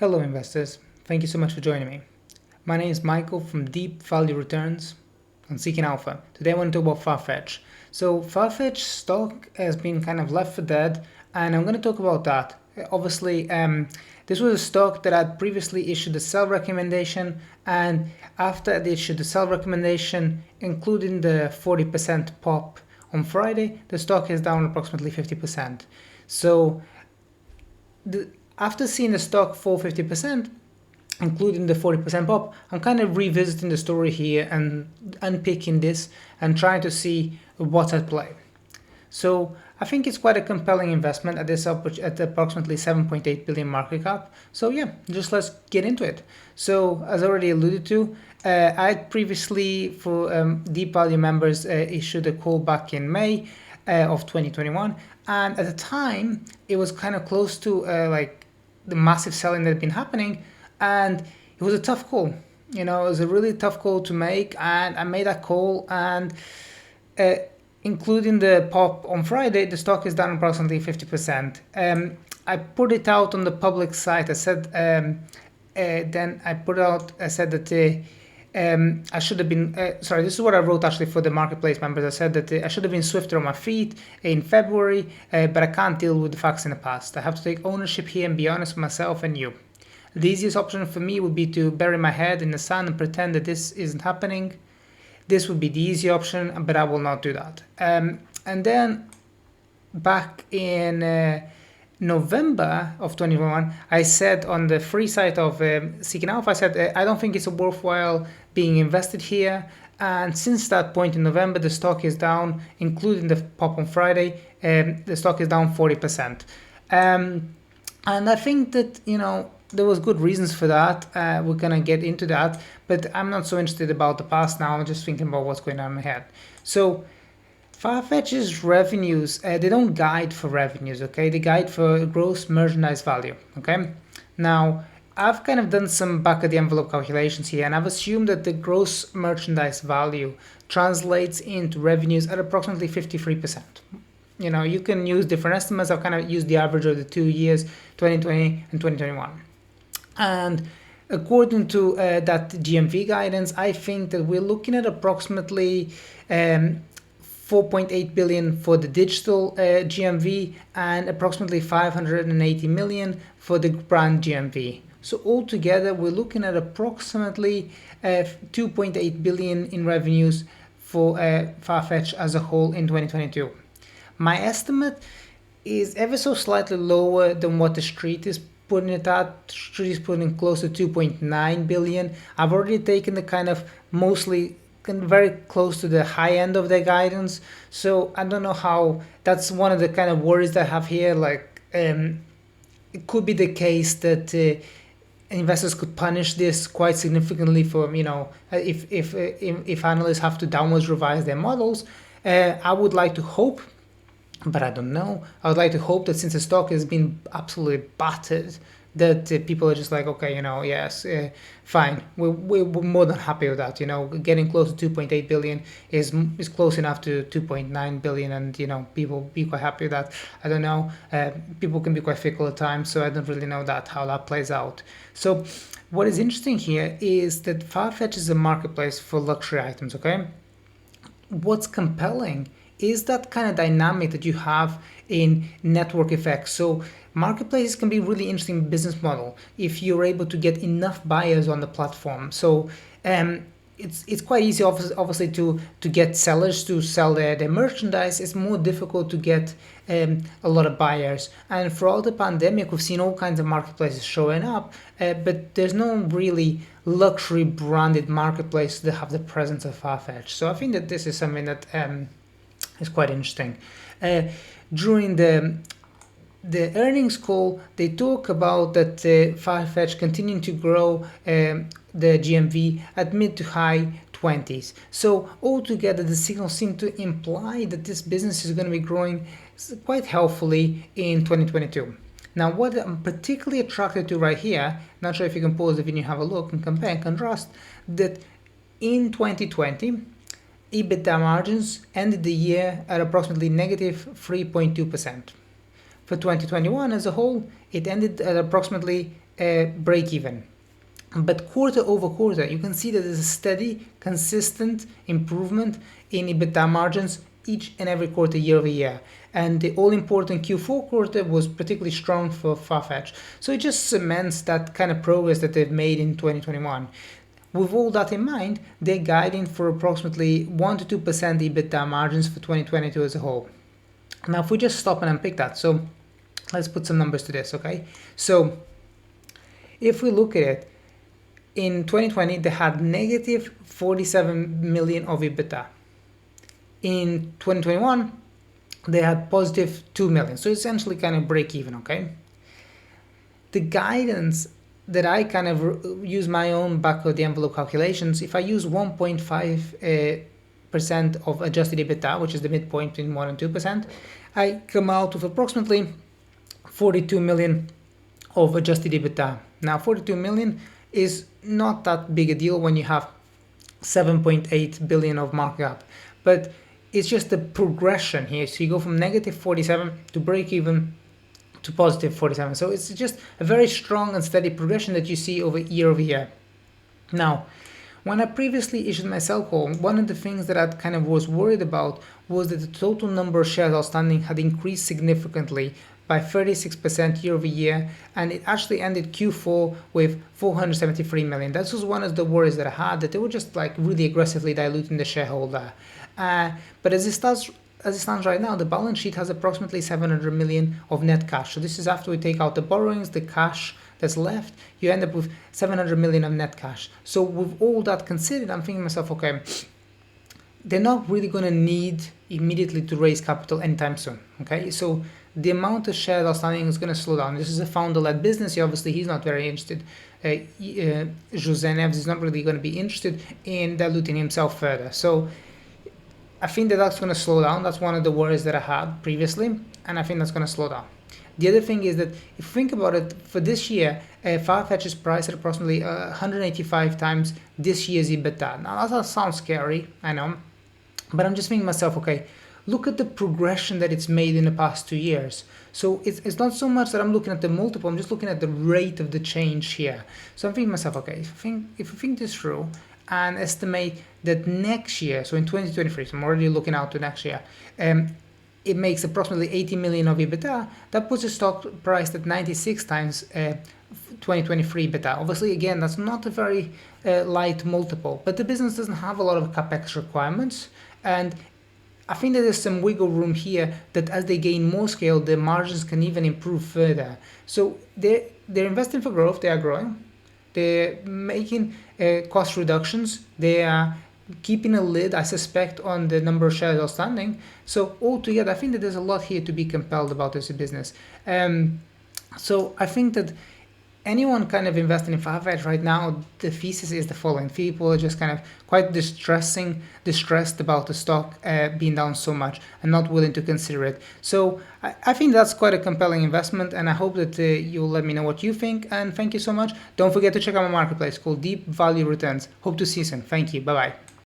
Hello investors, thank you so much for joining me. My name is Michael from Deep Value Returns on Seeking Alpha. Today I want to talk about Farfetch. So Farfetch stock has been kind of left for dead and I'm going to talk about that. Obviously, this was a stock that I'd previously issued a sell recommendation, and after I issued the sell recommendation, including the 40% pop on Friday, the stock is down approximately 50%. So after seeing the stock fall 50%, including the 40% pop, I'm kind of revisiting the story here and unpicking this and trying to see what's at play. So I think it's quite a compelling investment at this at approximately 7.8 billion market cap. So yeah, just let's get into it. So as already alluded to, I previously for Deep Value members issued a call back in May of 2021, and at the time it was kind of close to like the massive selling that had been happening, and it was a tough call. It was a really tough call to make, and I made that call, and including the pop on Friday, the stock is down approximately 50%. I put it out on the public site. I said, I said that I should have been, sorry, this is what I wrote actually for the marketplace members. I said that I should have been swifter on my feet in February, but I can't deal with the facts in the past. I have to take ownership here and be honest with myself and you. The easiest option for me would be to bury my head in the sand and pretend that this isn't happening. This would be the easy option, but I will not do that. And then back in November of 2021, I said on the free site of Seeking Alpha, I said, I don't think it's worthwhile being invested here. And since that point in November, the stock is down, including the pop on Friday, the stock is down 40%. And I think that, there was good reasons for that. We're gonna get into that, but I'm not so interested about the past now. I'm just thinking about what's going on ahead. So Farfetch's revenues, they don't guide for revenues, okay? They guide for gross merchandise value, okay? Now, I've kind of done some back of the envelope calculations here, and I've assumed that the gross merchandise value translates into revenues at approximately 53%. You can use different estimates. I've kind of used the average of the 2 years, 2020 and 2021. And according to that GMV guidance, I think that we're looking at approximately 4.8 billion for the digital GMV and approximately 580 million for the brand GMV. So altogether, we're looking at approximately 2.8 billion in revenues for Farfetch as a whole in 2022. My estimate is ever so slightly lower than what the street is putting it at. The street is putting close to 2.9 billion. I've already taken the kind of mostly very close to the high end of their guidance. So I don't know how, that's one of the kind of worries that I have here. Like, it could be the case that investors could punish this quite significantly for, if analysts have to downwards revise their models. I would like to hope, but I don't know. I would like to hope that since the stock has been absolutely battered, that people are just like, okay, yes, fine. We're more than happy with that. Getting close to 2.8 billion is close enough to 2.9 billion, and people be quite happy with that. I don't know. People can be quite fickle at times, so I don't really know how that plays out. So what is interesting here is that Farfetch is a marketplace for luxury items. Okay, what's compelling is that kind of dynamic that you have in network effects. So marketplaces can be really interesting business model if you're able to get enough buyers on the platform. So it's quite easy, obviously, to get sellers to sell their merchandise. It's more difficult to get a lot of buyers. And throughout the pandemic, we've seen all kinds of marketplaces showing up, but there's no really luxury branded marketplace that have the presence of Farfetch. So I think that this is something that is quite interesting. During the earnings call, they talk about that Farfetch continuing to grow the GMV at mid to high 20s. So altogether, the signals seem to imply that this business is going to be growing quite healthily in 2022. Now, what I'm particularly attracted to right here, not sure if you can pause the video and have a look and compare and contrast, that in 2020, EBITDA margins ended the year at approximately negative 3.2%. For 2021 as a whole, it ended at approximately break even. But quarter over quarter, you can see that there's a steady, consistent improvement in EBITDA margins each and every quarter, year over year. And the all-important Q4 quarter was particularly strong for Farfetch. So it just cements that kind of progress that they've made in 2021. With all that in mind, they're guiding for approximately 1 to 2% EBITDA margins for 2022 as a whole. Now, if we just stop and unpick that, so let's put some numbers to this, okay? So if we look at it, in 2020, they had negative 47 million of EBITDA. In 2021, they had positive 2 million. So essentially kind of break even, okay? The guidance that I kind of use my own back of the envelope calculations, if I use 1.5% of adjusted EBITDA, which is the midpoint between 1 and 2%, I come out with approximately 42 million of adjusted EBITDA. Now, 42 million is not that big a deal when you have 7.8 billion of market cap, but it's just the progression here. So you go from negative 47 to break even to positive 47. So it's just a very strong and steady progression that you see over year. Now, when I previously issued my sell call, one of the things that I kind of was worried about was that the total number of shares outstanding had increased significantly by 36% year over year, and it actually ended Q4 with 473 million. That was one of the worries that I had, that they were just like really aggressively diluting the shareholder. But as it stands right now, the balance sheet has approximately 700 million of net cash. So this is after we take out the borrowings, the cash that's left, you end up with 700 million of net cash. So with all that considered, I'm thinking to myself, okay, they're not really going to need immediately to raise capital anytime soon. Okay, so the amount of shares outstanding is going to slow down. This is a founder-led business. Obviously, he's not very interested. Jose Neves is not really going to be interested in diluting himself further. So I think that's going to slow down. That's one of the worries that I had previously, and I think that's going to slow down. The other thing is that if you think about it, for this year, Farfetch is priced at approximately 185 times this year's EBITDA. Now, that sounds scary, I know, but I'm just thinking to myself, okay, look at the progression that it's made in the past 2 years. So it's not so much that I'm looking at the multiple, I'm just looking at the rate of the change here. So I'm thinking to myself, okay, if I think this through and estimate that next year, so in 2023, so I'm already looking out to next year, it makes approximately 80 million of EBITDA. That puts the stock priced at 96 times 2023 EBITDA. Obviously, again, that's not a very light multiple, but the business doesn't have a lot of capex requirements, and I think that there's some wiggle room here that as they gain more scale, the margins can even improve further. So they're investing for growth. They are growing. They're making cost reductions. They are keeping a lid, I suspect, on the number of shares outstanding. So altogether, I think that there's a lot here to be compelled about this business. So I think that anyone kind of investing in Farfetch right now, the thesis is the following. People are just kind of quite distressed about the stock being down so much and not willing to consider it. So I think that's quite a compelling investment, and I hope that you'll let me know what you think, and thank you so much. Don't forget to check out my marketplace called Deep Value Returns. Hope to see you soon. Thank you. Bye-bye.